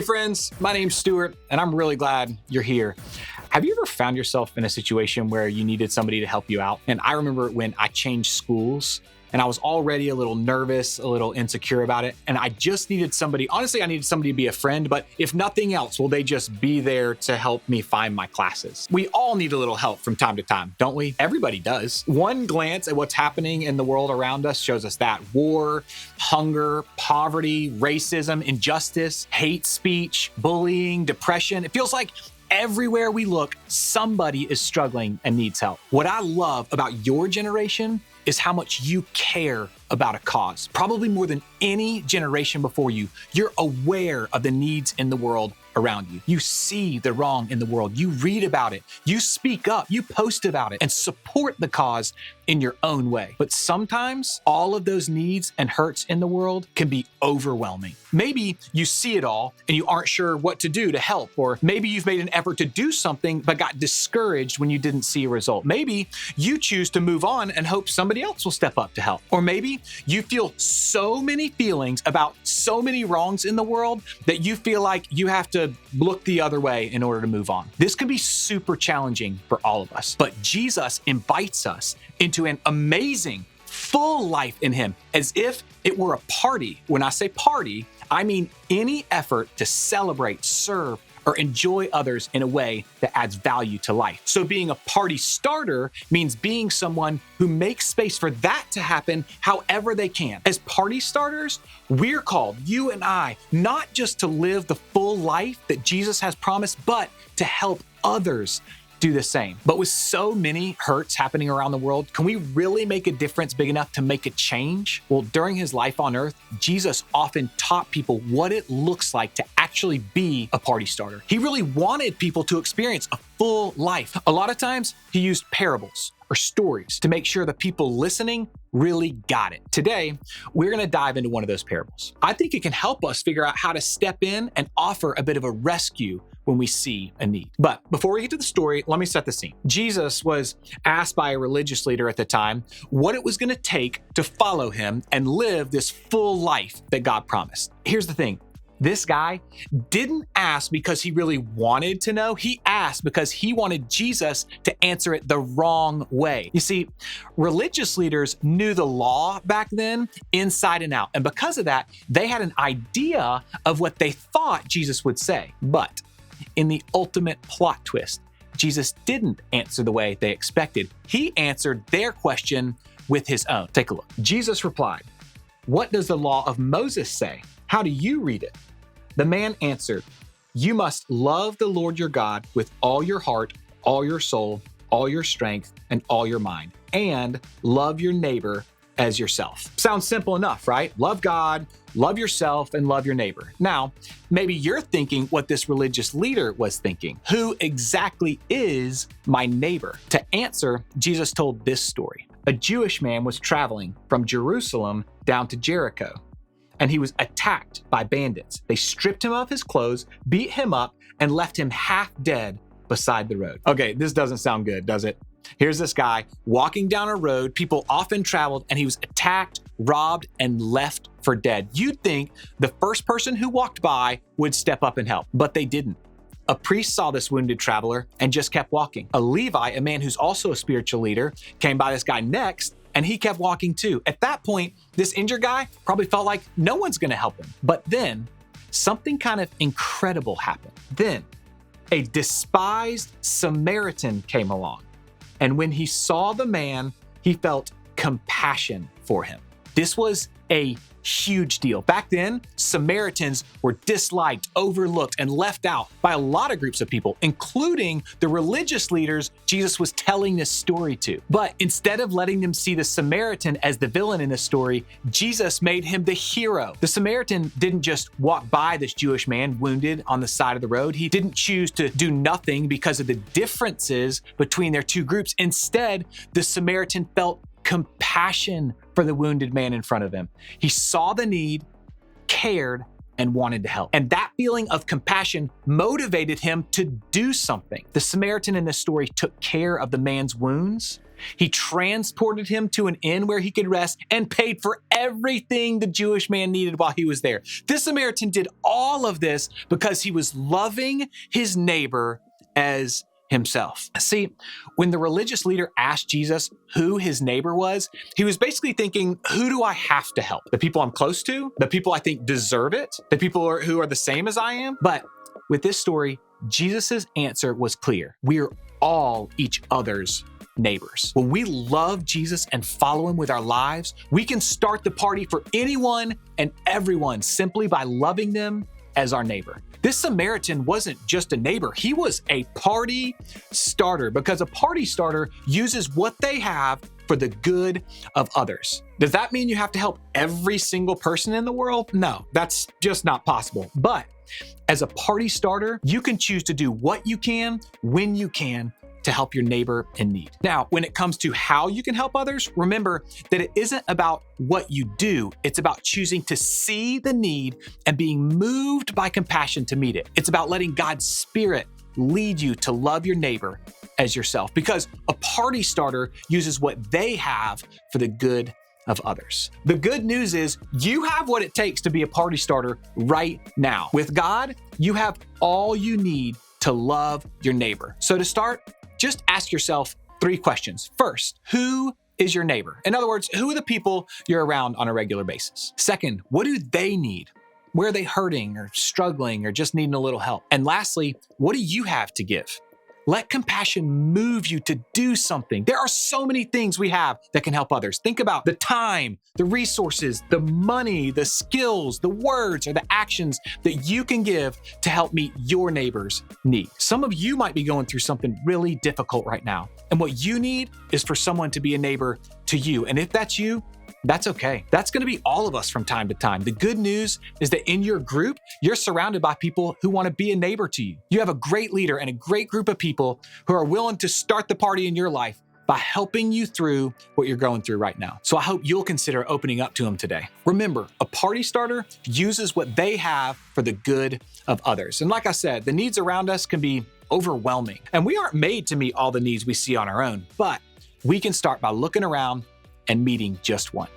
Hey friends, my name's Stuart, and I'm really glad you're here. Have you ever found yourself in a situation where you needed somebody to help you out? And I remember when I changed schools and I was already a little nervous, a little insecure about it. And I just needed somebody, honestly, I needed somebody to be a friend, but if nothing else, will they just be there to help me find my classes? We all need a little help from time to time, don't we? Everybody does. One glance at what's happening in the world around us shows us that war, hunger, poverty, racism, injustice, hate speech, bullying, depression. It feels like everywhere we look, somebody is struggling and needs help. What I love about your generation is how much you care about a cause. Probably more than any generation before you, you're aware of the needs in the world around you. You see the wrong in the world. You read about it. You speak up. You post about it and support the cause in your own way. But sometimes all of those needs and hurts in the world can be overwhelming. Maybe you see it all and you aren't sure what to do to help, or maybe you've made an effort to do something but got discouraged when you didn't see a result. Maybe you choose to move on and hope somebody else will step up to help. Or maybe you feel so many feelings about so many wrongs in the world that you feel like you have to look the other way in order to move on. This can be super challenging for all of us, but Jesus invites us into an amazing, full life in Him, as if it were a party. When I say party, I mean any effort to celebrate, serve, or enjoy others in a way that adds value to life. So being a party starter means being someone who makes space for that to happen however they can. As party starters, we're called, you and I, not just to live the full life that Jesus has promised, but to help others do the same. But with so many hurts happening around the world, can we really make a difference big enough to make a change? Well, during His life on earth, Jesus often taught people what it looks like to actually be a party starter. He really wanted people to experience a full life. A lot of times, He used parables or stories to make sure the people listening really got it. Today, we're gonna dive into one of those parables. I think it can help us figure out how to step in and offer a bit of a rescue when we see a need. But before we get to the story, let me set the scene. Jesus was asked by a religious leader at the time what it was gonna take to follow Him and live this full life that God promised. Here's the thing. This guy didn't ask because he really wanted to know. He asked because he wanted Jesus to answer it the wrong way. You see, religious leaders knew the law back then inside and out. And because of that, they had an idea of what they thought Jesus would say. But in the ultimate plot twist, Jesus didn't answer the way they expected. He answered their question with His own. Take a look. Jesus replied, "What does the law of Moses say? How do you read it?" The man answered, "You must love the Lord your God with all your heart, all your soul, all your strength, and all your mind, and love your neighbor as yourself." Sounds simple enough, right? Love God, love yourself, and love your neighbor. Now, maybe you're thinking what this religious leader was thinking. Who exactly is my neighbor? To answer, Jesus told this story. A Jewish man was traveling from Jerusalem down to Jericho, and he was attacked by bandits. They stripped him of his clothes, beat him up, and left him half dead beside the road. Okay, this doesn't sound good, does it? Here's this guy walking down a road people often traveled, and he was attacked, robbed, and left for dead. You'd think the first person who walked by would step up and help, but they didn't. A priest saw this wounded traveler and just kept walking. A Levi, a man who's also a spiritual leader, came by this guy next, and he kept walking too. At that point, this injured guy probably felt like no one's gonna help him. But then something kind of incredible happened. Then a despised Samaritan came along. And when he saw the man, he felt compassion for him. This was a huge deal. Back then, Samaritans were disliked, overlooked, and left out by a lot of groups of people, including the religious leaders Jesus was telling this story to. But instead of letting them see the Samaritan as the villain in the story, Jesus made him the hero. The Samaritan didn't just walk by this Jewish man wounded on the side of the road. He didn't choose to do nothing because of the differences between their two groups. Instead, the Samaritan felt compassion for the wounded man in front of him. He saw the need, cared, and wanted to help. And that feeling of compassion motivated him to do something. The Samaritan in this story took care of the man's wounds. He transported him to an inn where he could rest and paid for everything the Jewish man needed while he was there. This Samaritan did all of this because he was loving his neighbor as himself. See, when the religious leader asked Jesus who his neighbor was, he was basically thinking, who do I have to help? The people I'm close to? The people I think deserve it? The people who are the same as I am? But with this story, Jesus's answer was clear. We're all each other's neighbors. When we love Jesus and follow him with our lives, we can start the party for anyone and everyone simply by loving them as our neighbor. This Samaritan wasn't just a neighbor, he was a party starter, because a party starter uses what they have for the good of others. Does that mean you have to help every single person in the world? No, that's just not possible. But as a party starter, you can choose to do what you can, when you can, to help your neighbor in need. Now, when it comes to how you can help others, remember that it isn't about what you do. It's about choosing to see the need and being moved by compassion to meet it. It's about letting God's Spirit lead you to love your neighbor as yourself, because a party starter uses what they have for the good of others. The good news is you have what it takes to be a party starter right now. With God, you have all you need to love your neighbor. So to start, just ask yourself 3 questions. First, who is your neighbor? In other words, who are the people you're around on a regular basis? Second, what do they need? Where are they hurting or struggling or just needing a little help? And lastly, what do you have to give? Let compassion move you to do something. There are so many things we have that can help others. Think about the time, the resources, the money, the skills, the words, or the actions that you can give to help meet your neighbor's need. Some of you might be going through something really difficult right now, and what you need is for someone to be a neighbor to you. And if that's you, that's okay. That's going to be all of us from time to time. The good news is that in your group, you're surrounded by people who want to be a neighbor to you. You have a great leader and a great group of people who are willing to start the party in your life by helping you through what you're going through right now. So I hope you'll consider opening up to them today. Remember, a party starter uses what they have for the good of others. And like I said, the needs around us can be overwhelming. And we aren't made to meet all the needs we see on our own, but we can start by looking around and meeting just one.